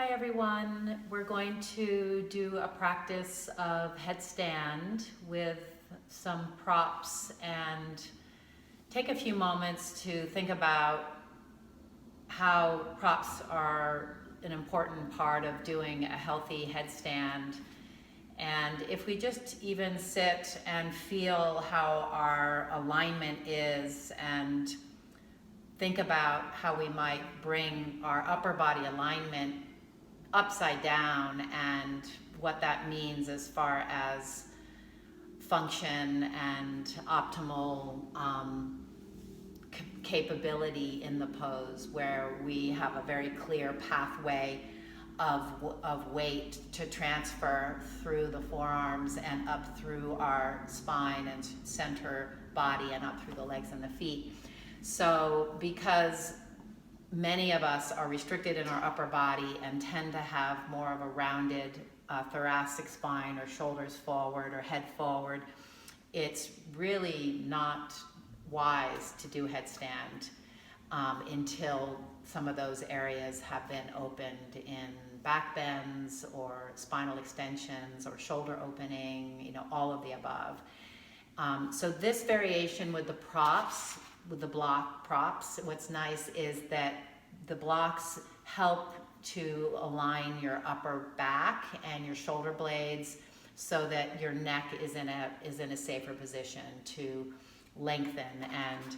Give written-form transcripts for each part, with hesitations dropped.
Hi everyone, we're going to do a practice of headstand with some props and take a few moments to think about how props are an important part of doing a healthy headstand. And if we just even sit and feel how our alignment is and think about how we might bring our upper body alignment upside down and what that means as far as function and optimal capability in the pose, where we have a very clear pathway of weight to transfer through the forearms and up through our spine and center body and up through the legs and the feet. So because many of us are restricted in our upper body and tend to have more of a rounded thoracic spine or shoulders forward or head forward, it's really not wise to do headstand until some of those areas have been opened in back bends or spinal extensions or shoulder opening, all of the above. So this variation with the props, with the block props, what's nice is that the blocks help to align your upper back and your shoulder blades so that your neck is in a safer position to lengthen, and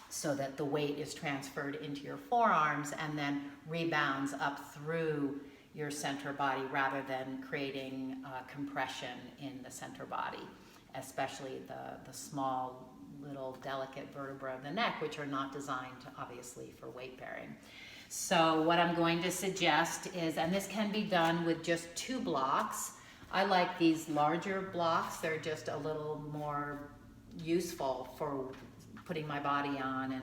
so that the weight is transferred into your forearms and then rebounds up through your center body rather than creating compression in the center body, especially the small little delicate vertebrae of the neck, which are not designed obviously for weight bearing. So what I'm going to suggest is, and this can be done with just 2 blocks. I like these larger blocks. They're just a little more useful for putting my body on and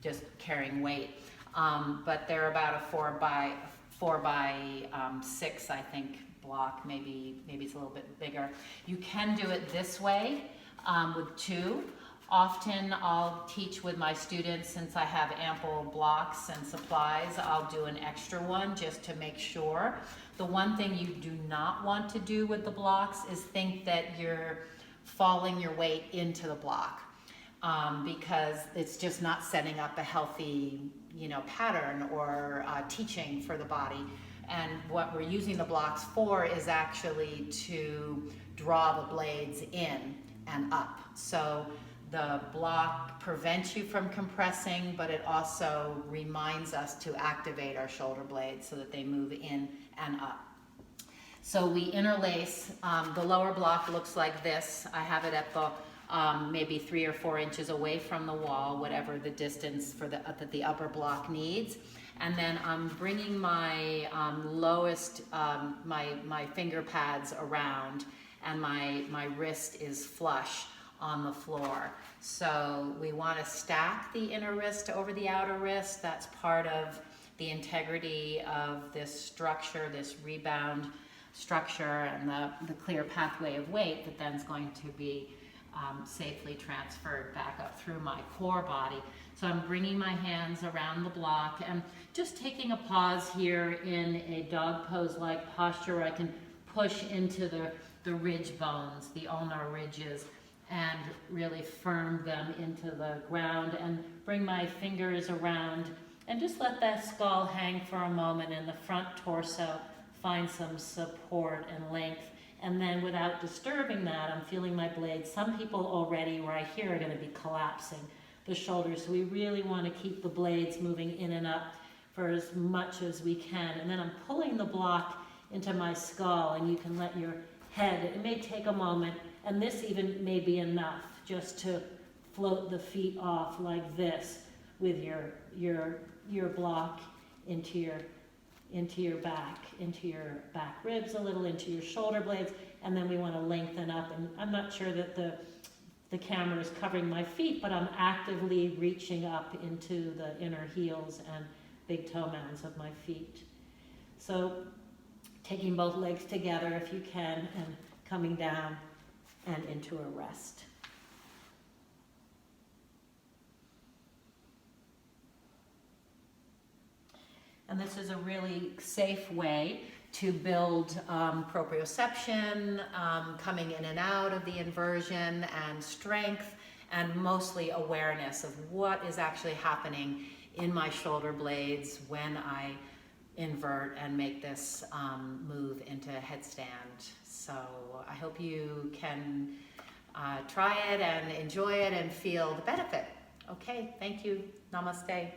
just carrying weight. But they're about a 4 by 6, I think, block. Maybe it's a little bit bigger. You can do it this way with 2. Often I'll teach with my students, since I have ample blocks and supplies, I'll do an extra one just to make sure. The one thing you do not want to do with the blocks is think that you're falling your weight into the block, because it's just not setting up a healthy, pattern or teaching for the body. And what we're using the blocks for is actually to draw the blades in and up. So the block prevents you from compressing, but it also reminds us to activate our shoulder blades so that they move in and up. So we interlace. The lower block looks like this. I have it at the maybe 3 or 4 inches away from the wall, whatever the distance for that the upper block needs. And then I'm bringing my lowest, my finger pads around, and my wrist is flush on the floor. So we want to stack the inner wrist over the outer wrist. That's part of the integrity of this structure, this rebound structure, and the clear pathway of weight that then is going to be safely transferred back up through my core body. So I'm bringing my hands around the block and just taking a pause here in a dog pose-like posture where I can push into the ridge bones, the ulnar ridges, and really firm them into the ground, and bring my fingers around and just let that skull hang for a moment, and the front torso find some support and length. And then without disturbing that, I'm feeling my blades. Some people already right here are going to be collapsing the shoulders. So we really want to keep the blades moving in and up for as much as we can. And then I'm pulling the block into my skull, and you can let your head, it may take a moment, and this even may be enough just to float the feet off like this with your block into your back ribs a little, into your shoulder blades, and then we want to lengthen up. And I'm not sure that the camera is covering my feet, but I'm actively reaching up into the inner heels and big toe mounds of my feet. So taking both legs together if you can, and coming down and into a rest. And this is a really safe way to build proprioception, coming in and out of the inversion, and strength, and mostly awareness of what is actually happening in my shoulder blades when I invert and make this move into headstand. So I hope you can try it and enjoy it and feel the benefit. Okay, thank you. Namaste.